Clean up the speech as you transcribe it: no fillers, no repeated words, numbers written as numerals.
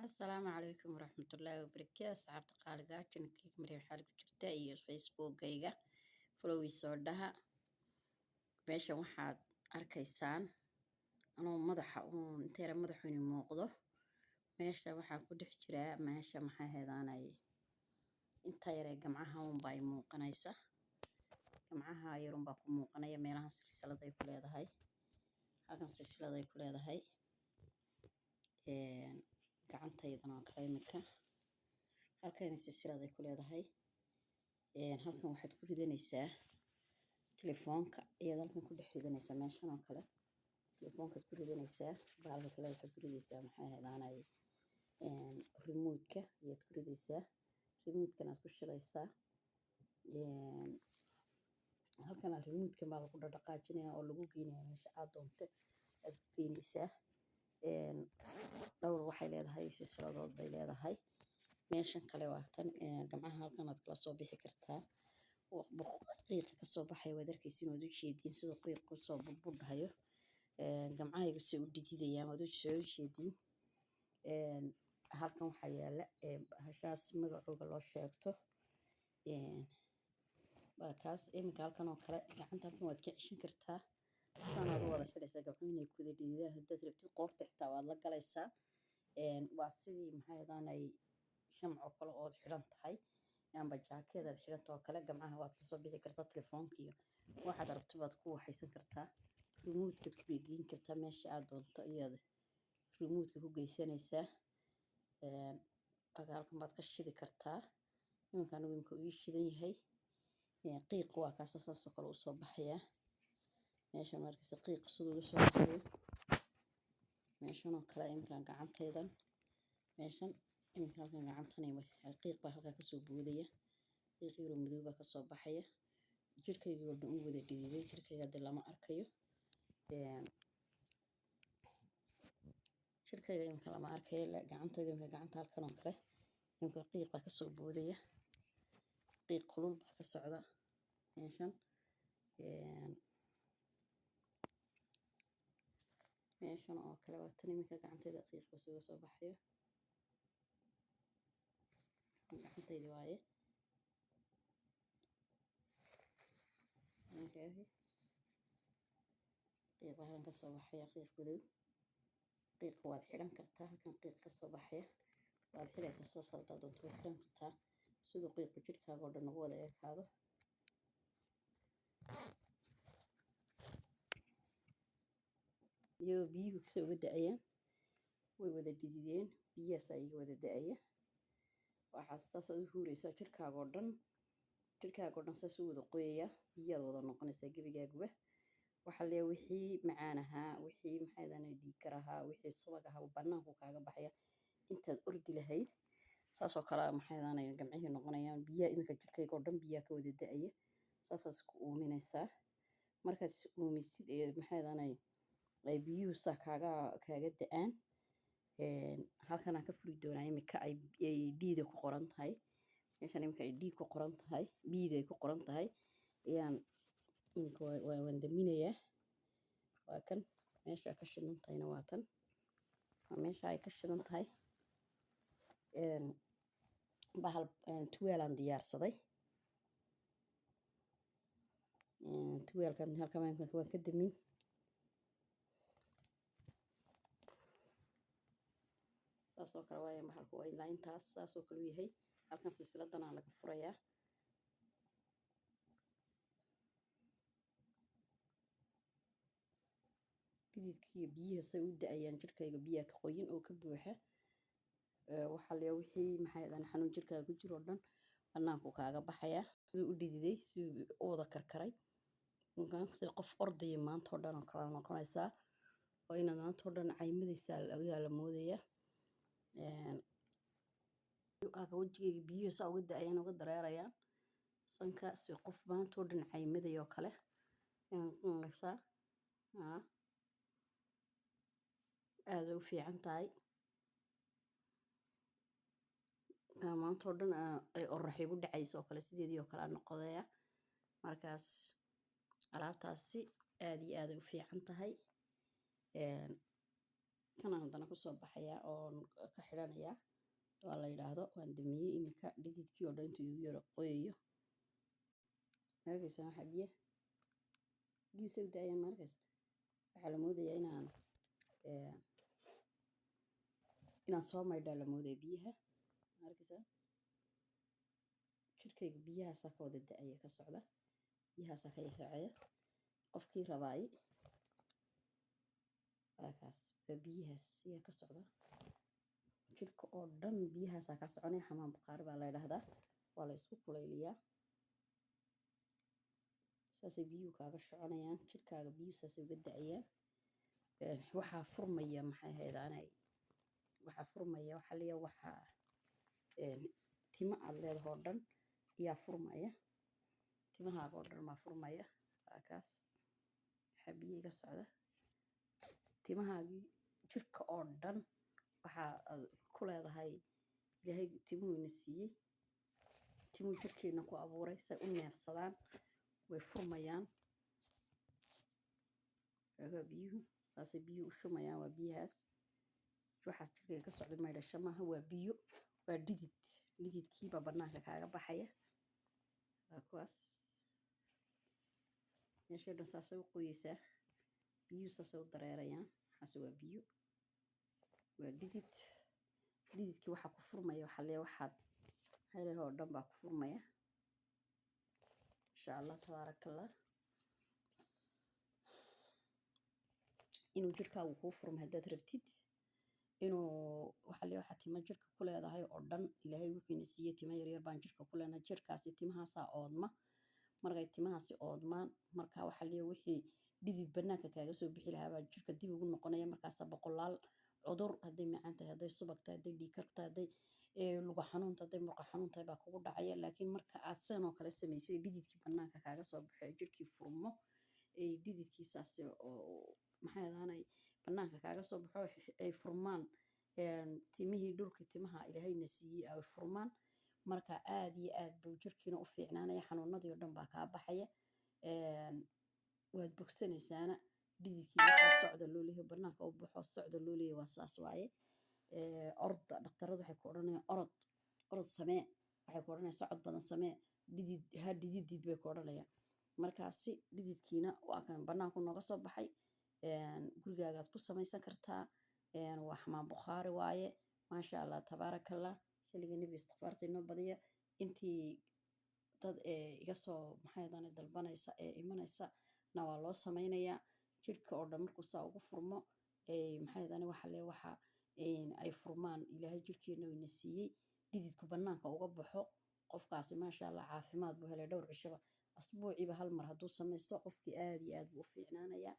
السلام عليكم ورحمة الله وبركاته صعبت قالقا جنكيك مريم حالك جرتا iyo facebookayga followi soo dhaha meeshan waxaad arkaysaan anoo madaxa inteera madaxuni muuqdo meesha waxaa ku dhex jira meesha maxay heedaanay inta yare gamcaha bay muuqanaysa gamcaha yarun baa ku muuqanaya meelaha silsilad ay ku leedahay halkan silsilad ay ku leedahay gacantaydan oo kale imika halkan silsilad ay ku leedahay halkan waxaad ku ridanaysaa telefoonka iyada halkan ku dhex ridanaysaa meeshan oo kale telefoonkaad ku ridanaysaa baalka kale waxaad ku ridaysaa maxay heedaanay remote-ka ayaad ku ridaysaa remote-kan aad ku shidaysaa halkan remote-kan baa lagu dhaqaajinaya oo lagu geynaya meesha aad doonto aad ku geynaysaa dhowr waxay leedahay silsiladood bay leedahay meeshan kale waa tan gamcaha halkan aad kala soo bixi kartaa qiiqa ka soo baxay waad arkaysiin waad u jeediin sida qiiqu soo burbudhayo gamcahayga si u dhididayaan waad u soo jeediin halkan waxaa yaala hashaas magacooga loo sheegto waa kaas iminka halkan oo kale gacanta halkan waad ka ceshan kartaa sanaad u wada xidhaysaa gacmuhu inay ku wada dhididaan haddaad rabtid qoorta xitaa waad la galaysaa waa sidii maxay heedaanay shamco kale ood xidhan tahay amba jaakeedaad xidhanta oo kale gamcaha waad la soo bixi kartaa telefoonka iyo waxaad rabto baad ku waxaysan kartaa remote-kaad ku geyn kartaa meesha aad doonto iyaad remote-ka ku geysanaysaa halkan baad ka shidi kartaa iminkan imika uu ii shidan yahay qiiq waa kaas saasoo kale u soo baxaya meeshan markasta qiiq siduu uga soo baxayo meeshan oo kale iminkan gacantaydan meeshan iminka halkan gacantani qiiq baa halkaa kasoo boodaya qiiq yaro madow baa kasoo baxaya jirkayga oo dhan u wada dhididay jirkayga hadda lama arkayo jirkayga iminka lama arkayo gacantayda iminka gacanta halkan oo kale iminka qiiq baa kasoo boodaya qiiq kulul baa ka socda meeshan meeshan oo kale waa tan iminka gacantayda qiiq baa soo baxayo gacantaydi waaye qiiq baa halkan kasoo baxaya qiiq madow qiiq waad xidhan kartaa halkan qiiq kasoo baxaya waad xidhaysaa saas haddaad doonto waad xidhan kartaa siduu qiiqu jirkaaga oo dhan ugu wada ekaado iyadoo biyuhu kasoo uga da-ayaan way wada dhidideen biyahaas iga wada da-aya waxaas saas aad u huuraysaa jirkaaga oo dhan saas u wada qoyaya biyaad wada noqonaysaa gebigaaguba waxaa leeyahay wixii macaan ahaa wixii maxaydanay dhiikar ahaa wixii subag ahaa banaanku kaaga baxaya intaad ordi lahayd saasoo kale maxaydanay gamcihii noqonayaan biyaha iminka jirkayga oo dhan biyaha ka wada da-aya saasaas ku uuminaysaa markaad uumisid maxaydanay ay biyuhu saa kaaga da-aan halkan aan ka furi doonaa imika ay dhiida ku qoran tahay meeshan imika ay dhiig ku qoran tahay dhiid ay ku qoran tahay ayaan imika waan daminayaa waa kan meesha ka shidan tahayna waa tan waa meesha ay ka shidan tahay bahal tuwaalaan diyaarsaday tuwaalkan halkan waan ka damin saasoo kale waaye bahalku waa ilaa intaas saasoo kale u yahay halkan silsiladanaa laga furayaa gididkiiyo biyaha say u da-ayaan jirkayga biyaha ka qoyin oo ka buuxa waxaa leeyahay wixii maxaydan xanuun jirkaaga ku jiro oo dhan banaanku kaaga baxaya siduu u dhididay siduu u wada karkaray sida qof ordaya maanta oo dhan oo kala noqonaysaa oo inaad maanta oo dhan caymadaysaa ayaa la moodaya wejigayga biyuhu saa uga da-ayaan uga dareerayaan sanka si qof maanta oo dhan caymadaya oo kale noqonaysaa aada u fiican tahay maanta oo dhan ay orax igu dhacayso oo kale sideedii oo kale aan noqodaya markaas alaabtaasi aada iyo aada u fiican tahay kana haddana kusoo baxayaa oon ka xidhanayaa waa la yidhaahdo waan damiyey iminka dhididkii oo dhan intuu igu yaro qoyayo markaysa waxaa biyo soo daayaan markaysa waxaa la moodayaa inaan soo maydhaa la moodaya biyaha markaysa jirkayga biyahaasaa ka wada da-aya ka socda biyahaasaa ka yaacaya qofkii rabaay kaas waa biyahaas ayaa ka socda jirka oo dhan biyahaasaa ka soconaya xamaan bukhaari baa la yidhaahdaa waa la isku kulayliyaa saasay biyuhu kaaga soconayaan jirkaaga biyuhu saasay uga da-ayaan waxaa furmaya maxay haydaanay waxaa furmaya waxaa leeyahay waxaa timo aad leedahay oo dhan ayaa furmaya timahaaga oo dhan maa furmaya waa kaas waxaa biyo iga socda timahaagii jirka oo dhan waxaa ku leedahay ilaahay timuhuuna siiyey timuhu jirkeenna ku abuuray say u neefsadaan way furmayaan biyuhu saasay biyuhu u shumayaan waa biyahaas waxaas jirkayga ka socda maydhasho maaha waa biyo waa dhididkiibaa bannaanka kaaga baxaya waa kuwaas meeshoo dhan saasay u qoyeysaa biyuhu saasay u dareerayaan waxaase waa biyo waa dhididkii waxaa ku furmaya waxaa leeyahay waxaad heleh oo dhan baa ku furmaya insha allah tabaarakallah inuu jirkaagu kuu furmo haddaad rabtid inuu waxaa leeyahay waxaa timo jirka ku leedahay oo dhan ilaahay wuxuuna siiyey timo yaryar baan jirka ku leenahay jirkaasi timahaasaa oodma markay timahaasi oodmaan marka waxaa leeyahay wixii dhidid bannaanka kaaga soo bixi lahaa baa jirka dib ugu noqonaya markaasaa boqolaal cudur hadday macaan tahay hadday subag tahay hadday dhiig kar tahay hadday luga xanuunta hadday murqa xanuun tahay baa kugu dhacaya laakiin marka aad sidan oo kale samaysay dhididkii bannaanka kaaga soo baxo jirkii furmo dhididkiisaas oo maxay ahaanay bannaanka kaaga soo baxo ay furmaan timihii dhulka timaha ilaahayna siiyey ay furmaan marka aad iyo aad buu jirkiina u fiicnaanaya xanuunadii oo dhan baa kaa baxaya waad bogsanaysaana dhididkii waxaa socda loo leeyahay bannaanka u baxo socda loo leeyahay waa saas waaye orda dhaktaradu waxay ku odhanayaan orod samee waxay ku odhanayaan socod badan samee dhidid bay ku odhanayaan markaasi dhididkiina waa kan bannaanku nooga soo baxay gurigaagaad ku samaysan kartaa waa xamaan bukhaari waaye maasha allah tabaarakallah saliga nebi istikfaarta inoo badiya intii dad iga soo maxay dalbanaysa ee imanaysa na waa loo samaynayaa jirka oo dhan markuu saa ugu furmo maxay waxa ay furmaan ilaahay jirkeena wayna siiyey dhididku bannaanka uga baxo qofkaasi maasha allah caafimaad buu helay dhowr cishaba asbuuciiba hal mar hadduu samaysto qofkii aad iyo aad buu u fiicnaanayaa